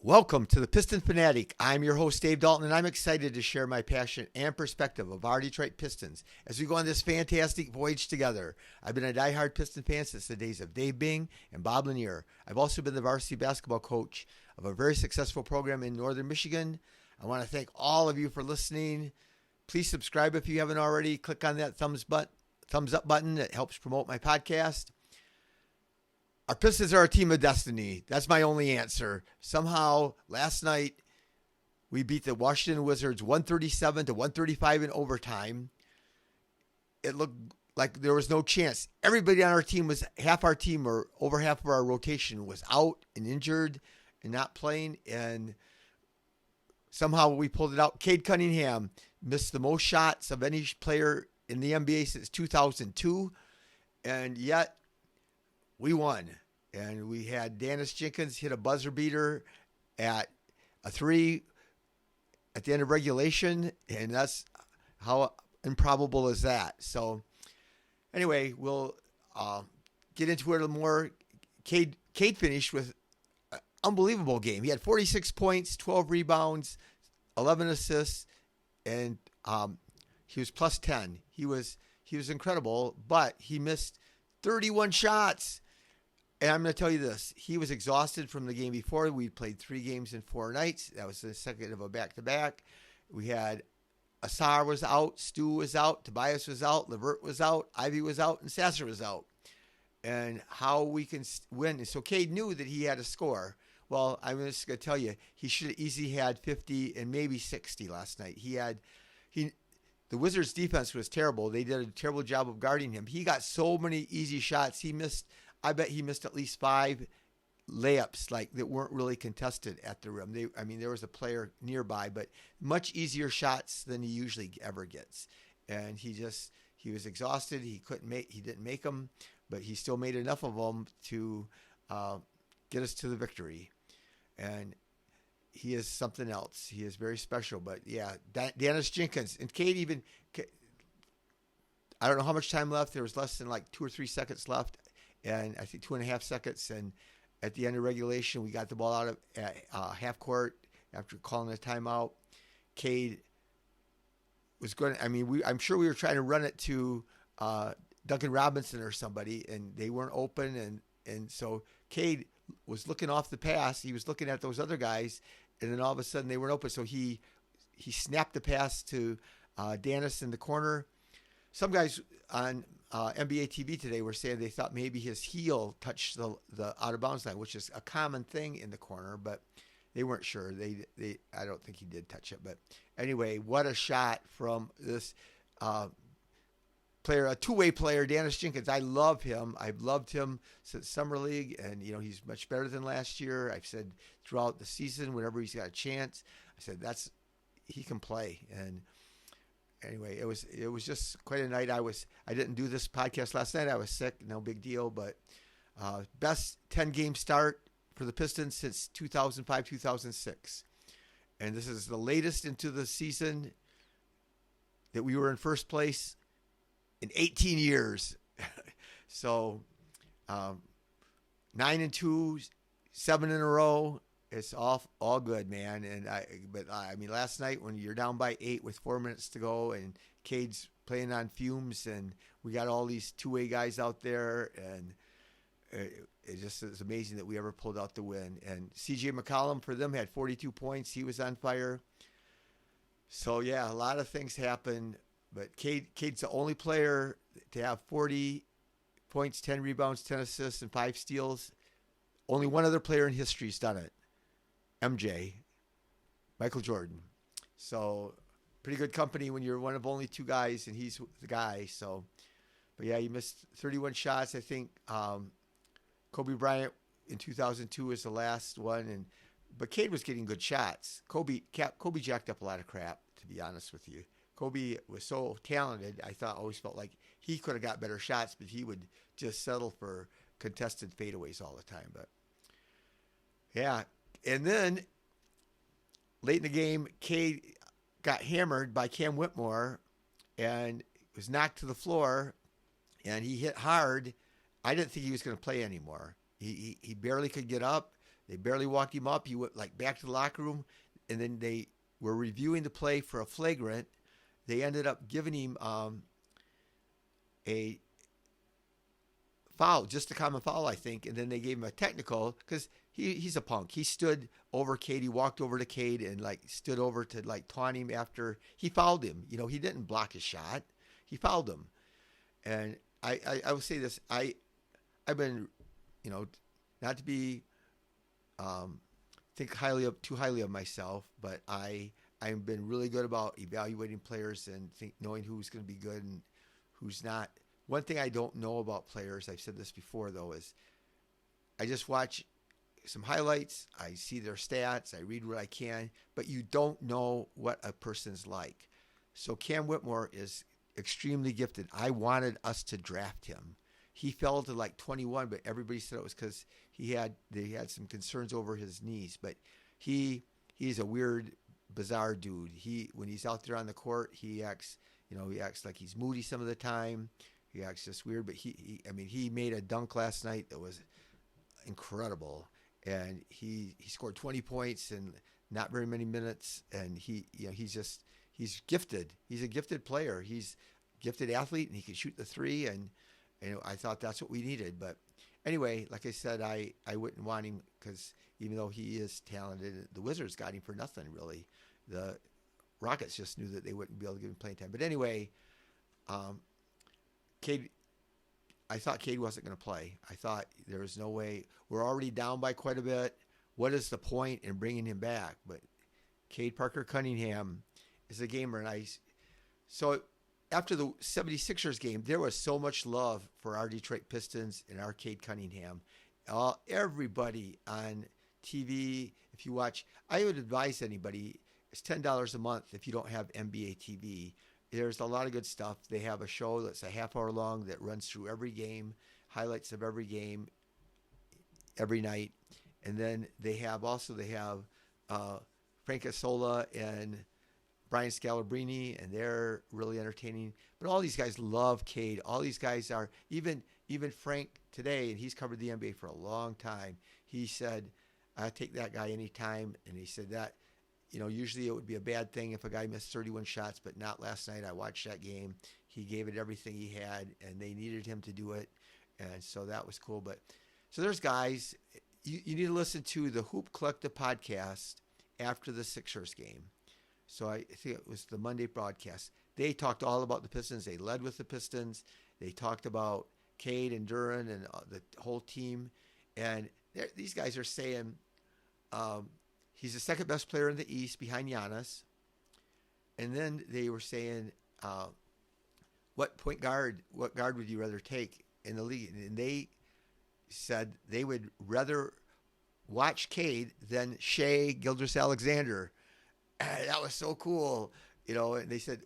Welcome to the Piston Fanatic. I'm your host, Dave Dalton, and I'm excited to share my passion and perspective of our Detroit Pistons as we go on this fantastic voyage together. I've been a diehard Piston fan since the days of Dave Bing and Bob Lanier. I've also been the varsity basketball coach of a very successful program in northern Michigan. I want to thank all of you for listening. Please subscribe if you haven't already. Click on that thumbs up button. It helps promote my podcast. Our Pistons are a team of destiny. That's my only answer. Somehow, last night, we beat the Washington Wizards 137-135 in overtime. It looked like there was no chance. Everybody on our team half our team or over half of our rotation was out and injured and not playing. And somehow we pulled it out. Cade Cunningham missed the most shots of any player in the NBA since 2002. And yet, we won, and we had Daniss Jenkins hit a buzzer beater at a 3 at the end of regulation, and that's how improbable is that. So anyway, we'll get into it a little more. Cade finished with an unbelievable game. He had 46 points, 12 rebounds, 11 assists, and he was plus 10. He was incredible, but he missed 31 shots. And I'm going to tell you this. He was exhausted from the game before. We played 3 games in 4 nights. That was the second of a back-to-back. We had Asar was out, Stu was out, Tobias was out, Levert was out, Ivy was out, and Sasser was out. And how we can win. So Cade knew that he had to score. Well, I'm just going to tell you, he should have easily had 50 and maybe 60 last night. The Wizards' defense was terrible. They did a terrible job of guarding him. He got so many easy shots. I bet he missed at least 5 layups that weren't really contested at the rim. There was a player nearby, but much easier shots than he usually ever gets. And he was exhausted. He didn't make them, but he still made enough of them to get us to the victory. And he is something else. He is very special. But yeah, Daniss Jenkins and Cade I don't know how much time left. There was less than 2 or 3 seconds left. And I think 2.5 seconds. And at the end of regulation, we got the ball out of half court after calling a timeout. Cade was going to, I'm sure we were trying to run it to Duncan Robinson or somebody, and they weren't open. And so Cade was looking off the pass. He was looking at those other guys, and then all of a sudden they weren't open. So he snapped the pass to Daniss in the corner. Some guys on NBA TV today were saying they thought maybe his heel touched the out of bounds line, which is a common thing in the corner, but they weren't sure. I don't think he did touch it, but anyway, what a shot from this player, a two-way player, Daniss Jenkins. I love him. I've loved him since summer league, and he's much better than last year. I've said throughout the season, whenever he's got a chance, I said he can play. And anyway, it was just quite a night. I didn't do this podcast last night. I was sick, no big deal, but best 10-game start for the Pistons since 2005-2006. And this is the latest into the season that we were in first place in 18 years. So 9-2, 7 in a row. It's all good, man. But last night when you're down by 8 with 4 minutes to go and Cade's playing on fumes and we got all these two-way guys out there, and it just is amazing that we ever pulled out the win. And CJ McCollum for them had 42 points. He was on fire. So yeah, a lot of things happened, but Cade's the only player to have 40 points, 10 rebounds, 10 assists, and 5 steals. Only one other player in history's done it. MJ, Michael Jordan. So pretty good company when you're one of only 2 guys and he's the guy. So, but yeah, he missed 31 shots. I think Kobe Bryant in 2002 was the last one, but Cade was getting good shots. Kobe jacked up a lot of crap, to be honest with you. Kobe was so talented. Always felt like he could have got better shots, but he would just settle for contested fadeaways all the time. But yeah. And then late in the game, Cade got hammered by Cam Whitmore and was knocked to the floor, and he hit hard. I didn't think he was going to play anymore. He barely could get up. They barely walked him up. He went like back to the locker room, and then they were reviewing the play for a flagrant. They ended up giving him a foul, just a common foul, I think, and then they gave him a technical because he's a punk. He stood over Cade. He walked over to Cade and like stood over to like taunt him after he fouled him. You know, he didn't block his shot. He fouled him. And I will say this. I've been, you know, not to be think too highly of myself, but I've been really good about evaluating players and knowing who's going to be good and who's not. One thing I don't know about players, I've said this before though, is I just watch some highlights, I see their stats, I read what I can, but you don't know what a person's like. So Cam Whitmore is extremely gifted. I wanted us to draft him. He fell to like 21, but everybody said it was because they had some concerns over his knees. But he's a weird, bizarre dude. When he's out there on the court, he acts like he's moody some of the time. He acts just weird. But he made a dunk last night that was incredible, and he scored 20 points in not very many minutes. And he's gifted. He's a gifted player. He's a gifted athlete, and he can shoot the three. And I thought that's what we needed. But anyway, like I said, I wouldn't want him because even though he is talented, the Wizards got him for nothing, really. The Rockets just knew that they wouldn't be able to give him playing time. But anyway, Cade, I thought Cade wasn't going to play. I thought there was no way. We're already down by quite a bit. What is the point in bringing him back? But Cade Cunningham is a gamer. So after the 76ers game, there was so much love for our Detroit Pistons and our Cade Cunningham. Everybody on TV, if you watch, I would advise anybody, it's $10 a month if you don't have NBA TV. There's a lot of good stuff. They have a show that's a half hour long that runs through every game, highlights of every game every night. And then they have Frank Isola and Brian Scalabrine, and they're really entertaining. But all these guys love Cade. All these guys are, even Frank today, and he's covered the NBA for a long time. He said, I take that guy anytime. And he said that, usually it would be a bad thing if a guy missed 31 shots, but not last night. I watched that game. He gave it everything he had, and they needed him to do it. And so that was cool. But so there's guys, you need to listen to the Hoop Collective podcast after the Sixers game. So I think it was the Monday broadcast. They talked all about the Pistons. They led with the Pistons. They talked about Cade and Duran and the whole team. And these guys are saying he's the second best player in the East behind Giannis. And then they were saying, what guard would you rather take in the league? And they said they would rather watch Cade than Shea Gilgeous-Alexander. That was so cool. And they said,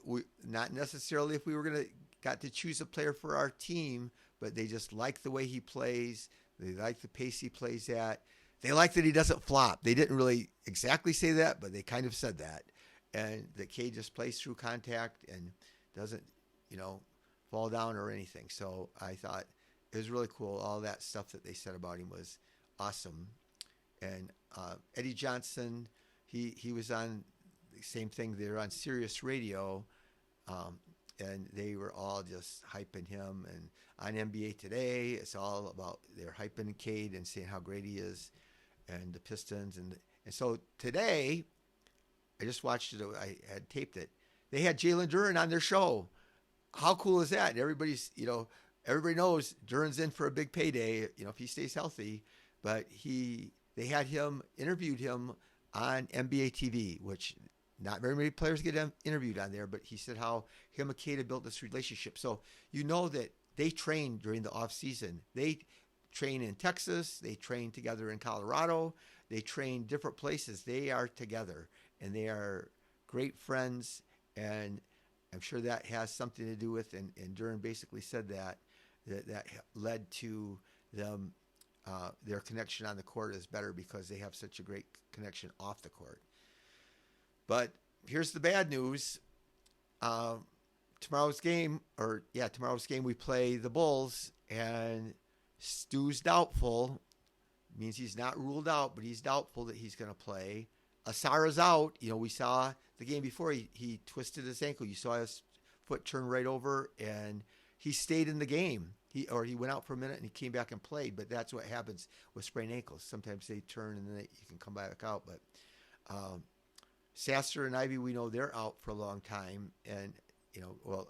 not necessarily if we were got to choose a player for our team, but they just like the way he plays. They like the pace he plays at. They like that he doesn't flop. They didn't really exactly say that, but they kind of said that. And that Cade just plays through contact and doesn't, fall down or anything. So I thought it was really cool. All that stuff that they said about him was awesome. And Eddie Johnson, he was on the same thing. They were on Sirius Radio, and they were all just hyping him. And on NBA Today, it's all about they're hyping Cade and saying how great he is, and the Pistons. And so today, I just watched it. I had taped it. They had Jalen Duran on their show. How cool is that? And everybody knows Duran's in for a big payday, if he stays healthy. But they had interviewed him on NBA TV, which not very many players get interviewed on there, but he said how him and Cade had built this relationship. So that they train during the off season. They train in Texas. They train together in Colorado. They train different places. They are together, and they are great friends. And I'm sure that has something to do with, and Duran basically said that led to them, their connection on the court is better because they have such a great connection off the court. But here's the bad news. Tomorrow's game, we play the Bulls, and Stu's doubtful. Means he's not ruled out, but he's doubtful that he's going to play. Asara's out. We saw the game before he twisted his ankle. You saw his foot turn right over, and he stayed in the game. He went out for a minute and he came back and played. But that's what happens with sprained ankles. Sometimes they turn and then you can come back out. But Sasser and Ivy, we know they're out for a long time, and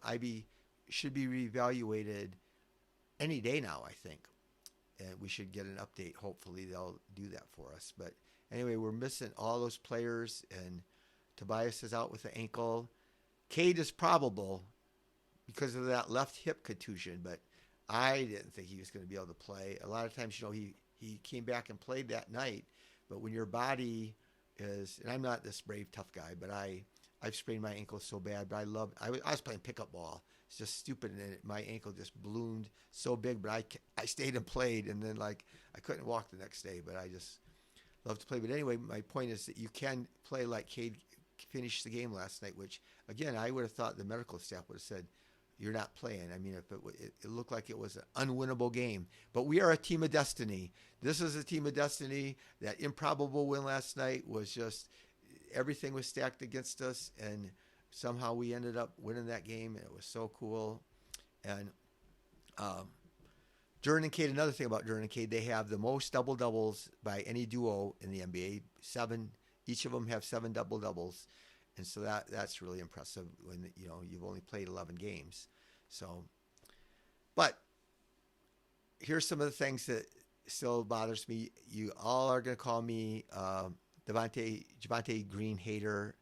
Ivy should be reevaluated any day now, I think. And we should get an update. Hopefully they'll do that for us. But anyway, we're missing all those players, and Tobias is out with the ankle. Cade is probable because of that left hip contusion, but I didn't think he was going to be able to play. A lot of times, he came back and played that night, but when your body is, and I'm not this brave, tough guy, but I've sprained my ankle so bad, but I was playing pickup ball. It's just stupid, and my ankle just ballooned so big, but I stayed and played, and then I couldn't walk the next day, but I just love to play. But anyway, my point is that you can play like Cade finished the game last night, which, again, I would have thought the medical staff would have said, you're not playing. I mean, if it looked like it was an unwinnable game. But we are a team of destiny. This is a team of destiny. That improbable win last night was just, everything was stacked against us, and somehow we ended up winning that game, and it was so cool. And Duren and Cade, another thing about Duren and Cade, they have the most double-doubles by any duo in the NBA. 7, each of them have 7 double-doubles. And so that's really impressive when you've only played 11 games. So, but here's some of the things that still bothers me. You all are going to call me Javonte Green hater.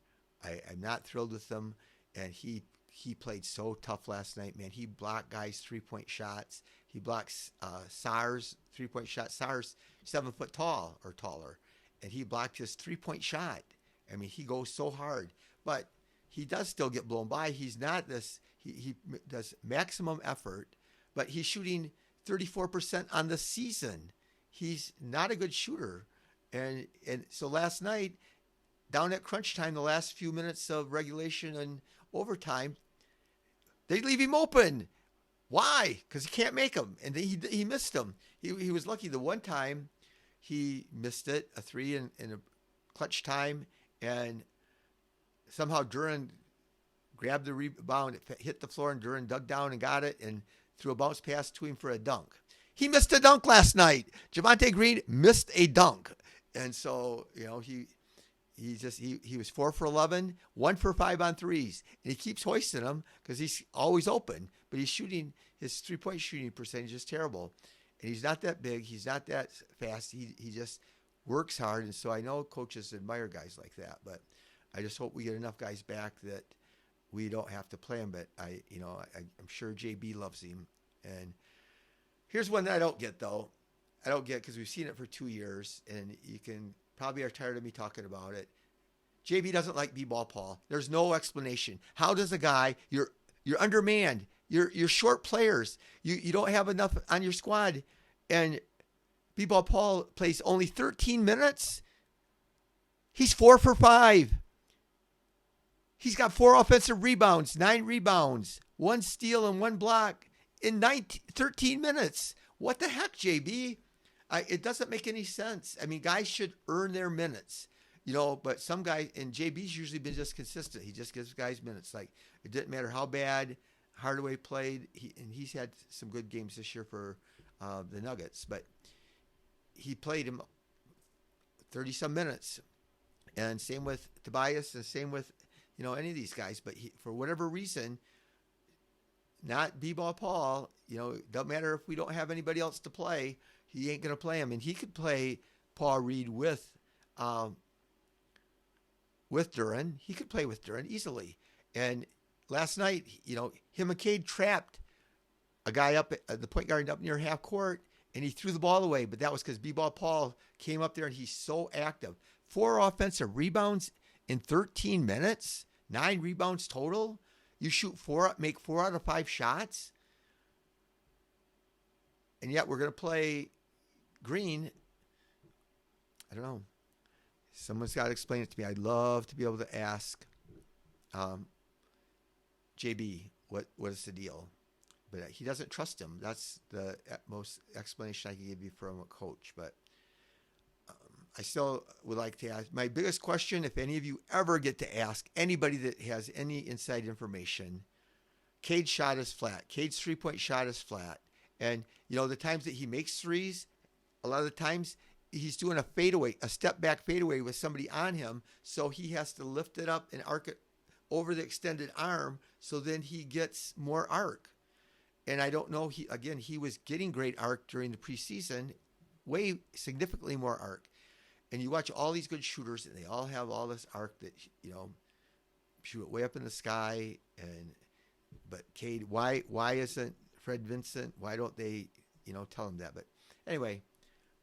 I'm not thrilled with him, and he played so tough last night, man. He blocked guys' 3-point shots. He blocks Sar's 3-point shot. Sar's 7 foot tall or taller, and he blocked his 3-point shot. I mean, he goes so hard, but he does still get blown by. He's not this. He does maximum effort, but he's shooting 34% on the season. He's not a good shooter, and so last night, down at crunch time, the last few minutes of regulation and overtime, they leave him open. Why? Because he can't make them, and he missed them. He was lucky the one time he missed it, a 3 in a clutch time. And somehow Duren grabbed the rebound, it hit the floor, and Duren dug down and got it and threw a bounce pass to him for a dunk. He missed a dunk last night. Javonte Green missed a dunk. And so, he was 4 for 11, 1 for 5 on threes. And he keeps hoisting them because he's always open. But his 3-point shooting percentage is terrible. And he's not that big. He's not that fast. He just works hard, and so I know coaches admire guys like that, but I just hope we get enough guys back that we don't have to play him. But I'm sure JB loves him. And here's one that I don't get, though. I don't get because we've seen it for 2 years, and you can probably are tired of me talking about it. JB doesn't like B-ball Paul. There's no explanation. How does a guy, you're undermanned, you're short players, you don't have enough on your squad, and B-ball Paul plays only 13 minutes. He's 4 for 5. He's got 4 offensive rebounds, 9 rebounds, 1 steal, and 1 block in 13 minutes. What the heck, JB? It doesn't make any sense. I mean, guys should earn their minutes, but some guys, and JB's usually been just consistent. He just gives guys minutes. Like, it didn't matter how bad Hardaway played. He's had some good games this year for the Nuggets, but he played him 30-some minutes. And same with Tobias, and same with, any of these guys. But for whatever reason, not B-ball Paul, don't matter if we don't have anybody else to play, he ain't going to play him. And he could play Paul Reed with Duren. He could play with Duren easily. And last night, him and Cade trapped a guy up at the point guard up near half court, and he threw the ball away. But that was because B-ball Paul came up there, and he's so active. 4 offensive rebounds in 13 minutes, 9 rebounds total. You make 4 out of 5 shots. And yet we're going to play Green. I don't know. Someone's got to explain it to me. I'd love to be able to ask JB what is the deal. But he doesn't trust him. That's the most explanation I can give you from a coach. But I still would like to ask my biggest question. If any of you ever get to ask anybody that has any inside information, Cade's shot is flat. Cade's 3-point shot is flat. And, the times that he makes threes, a lot of the times he's doing a fadeaway, a step back fadeaway with somebody on him. So he has to lift it up and arc it over the extended arm. So then he gets more arc. And I don't know, he was getting great arc during the preseason, way significantly more arc. And you watch all these good shooters, and they all have all this arc that, shoot it way up in the sky. But Cade, why isn't Fred Vincent? Why don't they, tell him that? But anyway,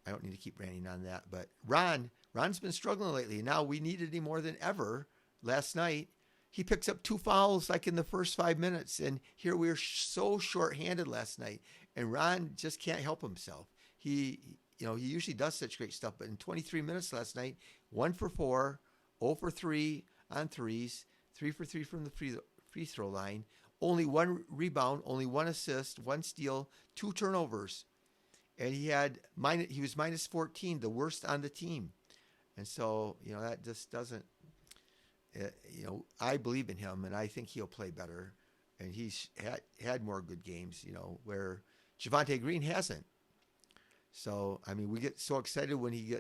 I don't need to keep ranting on that. But Ron's been struggling lately. Now we needed him more than ever. Last night, he picks up 2 fouls like in the first 5 minutes. And here we were so short-handed last night. And Ron just can't help himself. He usually does such great stuff. But in 23 minutes last night, 1 for 4, 0 for 3 on threes, 3 for 3 from the free throw line, only 1 rebound, only 1 assist, 1 steal, 2 turnovers. And he was minus 14, the worst on the team. And so, that just doesn't, I believe in him, and I think he'll play better. And he's had more good games, where Javonte Green hasn't. So, we get so excited when he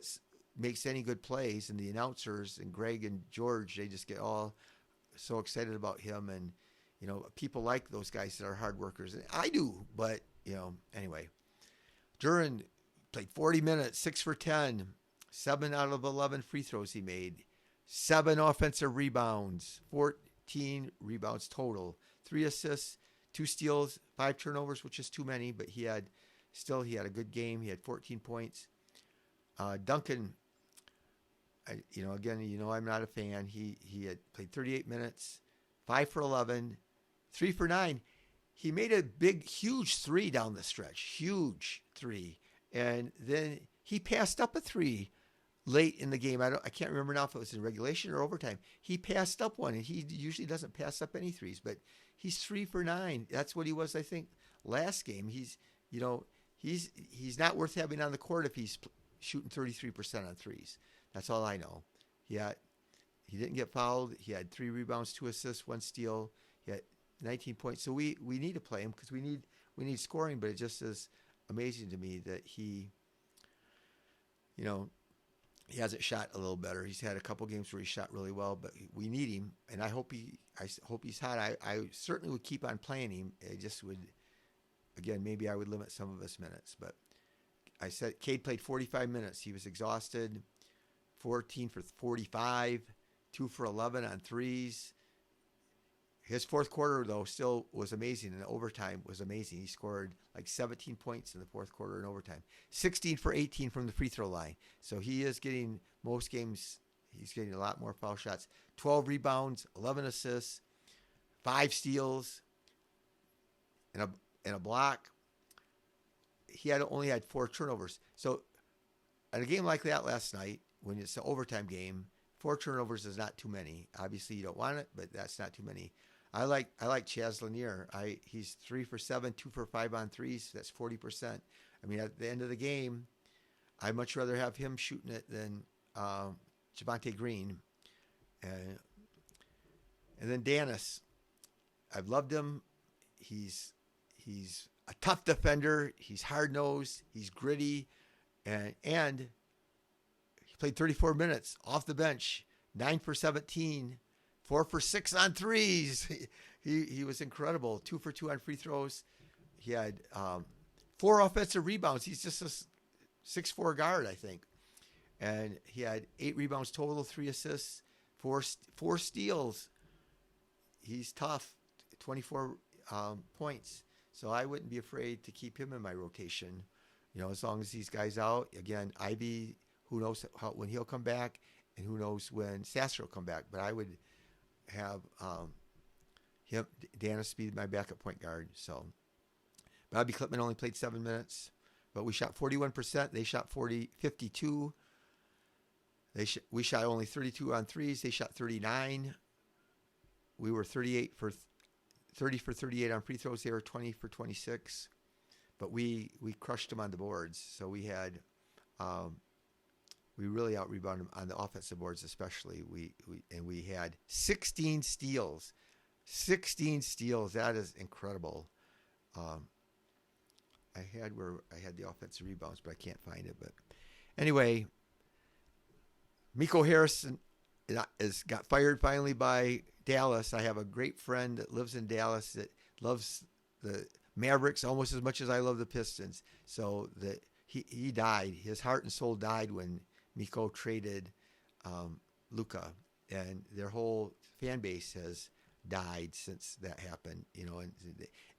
makes any good plays, and the announcers and Greg and George, they just get all so excited about him. And, people like those guys that are hard workers. And I do, but, anyway. Duran played 40 minutes, 6 for 10, 7 out of 11 free throws he made, 7 offensive rebounds, 14 rebounds total, 3 assists, 2 steals, 5 turnovers, which is too many, but he had a good game. He had 14 points. Duncan, I'm not a fan. He had played 38 minutes, 5 for 11, 3 for 9. He made a huge 3 down the stretch, huge 3. And then he passed up a 3 late in the game. I can't remember now if it was in regulation or overtime. He passed up one, and he usually doesn't pass up any threes, but he's 3 for 9. That's what he was, I think, last game. He's not worth having on the court if he's shooting 33% on threes. That's all I know. He didn't get fouled. He had 3 rebounds, 2 assists, 1 steal. He had 19 points. So we need to play him because we need scoring, but it just is amazing to me that he hasn't shot a little better. He's had a couple games where he shot really well, but we need him, and I hope he's hot. I certainly would keep on playing him. I just would, again, maybe I would limit some of his minutes, but I said Cade played 45 minutes. He was exhausted, 14 for 45, 2 for 11 on threes. His fourth quarter, though, still was amazing, and the overtime was amazing. He scored like 17 points in the fourth quarter in overtime. 16 for 18 from the free throw line. So he is getting, most games, he's getting a lot more foul shots. 12 rebounds, 11 assists, 5 steals, and a block. He only had 4 turnovers. So in a game like that last night, when it's an overtime game, 4 turnovers is not too many. Obviously, you don't want it, but that's not too many. I like Chaz Lanier. He's 3 for 7, 2 for 5 on threes. That's 40%. At the end of the game, I'd much rather have him shooting it than Javonte Green. And then Daniss. I've loved him. He's a tough defender. He's hard-nosed. He's gritty. And he played 34 minutes off the bench, 9 for 17, 4 for 6 on threes. He was incredible. 2 for 2 on free throws. He had 4 offensive rebounds. He's just a 6'4" guard, I think. And he had 8 rebounds total, 3 assists, 4 steals. He's tough, 24 points. So I wouldn't be afraid to keep him in my rotation, as long as these guys out. Again, Ivy, who knows when he'll come back, and who knows when Sasser will come back. But I would have Daniss be my backup point guard. So Bobby Clipman only played 7 minutes, but we shot 41%. They shot 52. We shot only 32 on threes. They shot 39. We were 30 for 38 on free throws. They were 20 for 26. But we crushed them on the boards. So we had We really out rebounded them on the offensive boards, especially. We had 16 steals. 16 steals. That is incredible. Um, I had the offensive rebounds, but I can't find it. But anyway, Miko Harrison is got fired finally by Dallas. I have a great friend that lives in Dallas that loves the Mavericks almost as much as I love the Pistons. So that he died. His heart and soul died when Miko traded Luka, and their whole fan base has died since that happened. And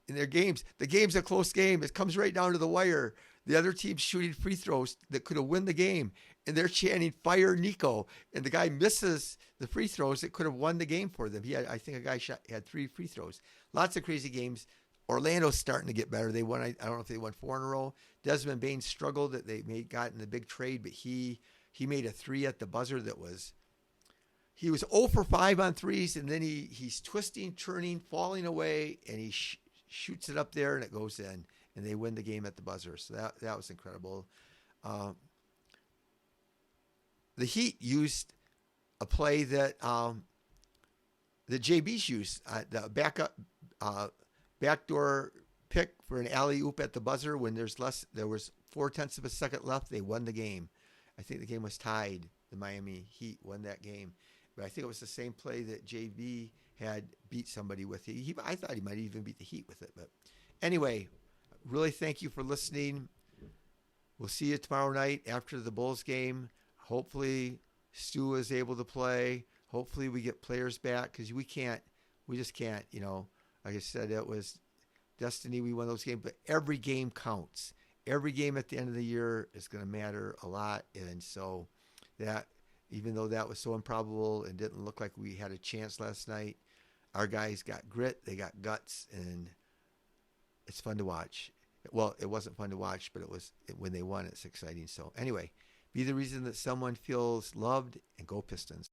in their games, the game's a close game. It comes right down to the wire. The other team's shooting free throws that could have won the game, and they're chanting "Fire Nico," and the guy misses the free throws that could have won the game for them. I think a guy had 3 free throws. Lots of crazy games. Orlando's starting to get better. They won. I don't know if they won 4 in a row. Desmond Bain struggled that got in the big trade, but he made a 3 at the buzzer that was. He was 0 for 5 on threes, and then he's twisting, turning, falling away, and he shoots it up there, and it goes in, and they win the game at the buzzer. So that was incredible. The Heat used a play that the JB's used, the backdoor pick for an alley-oop at the buzzer when there was 0.4 of a second left. They won the game. I think the game was tied. The Miami Heat won that game. But I think it was the same play that JB had beat somebody with. I thought he might even beat the Heat with it. But anyway, really thank you for listening. We'll see you tomorrow night after the Bulls game. Hopefully Stu is able to play. Hopefully we get players back because we just can't, like I said, it was destiny. We won those games, but every game counts. Every game at the end of the year is going to matter a lot. And so that, even though that was so improbable and didn't look like we had a chance last night, our guys got grit, they got guts, and it's fun to watch. Well, it wasn't fun to watch, but when they won, it's exciting. So anyway, be the reason that someone feels loved, and go Pistons.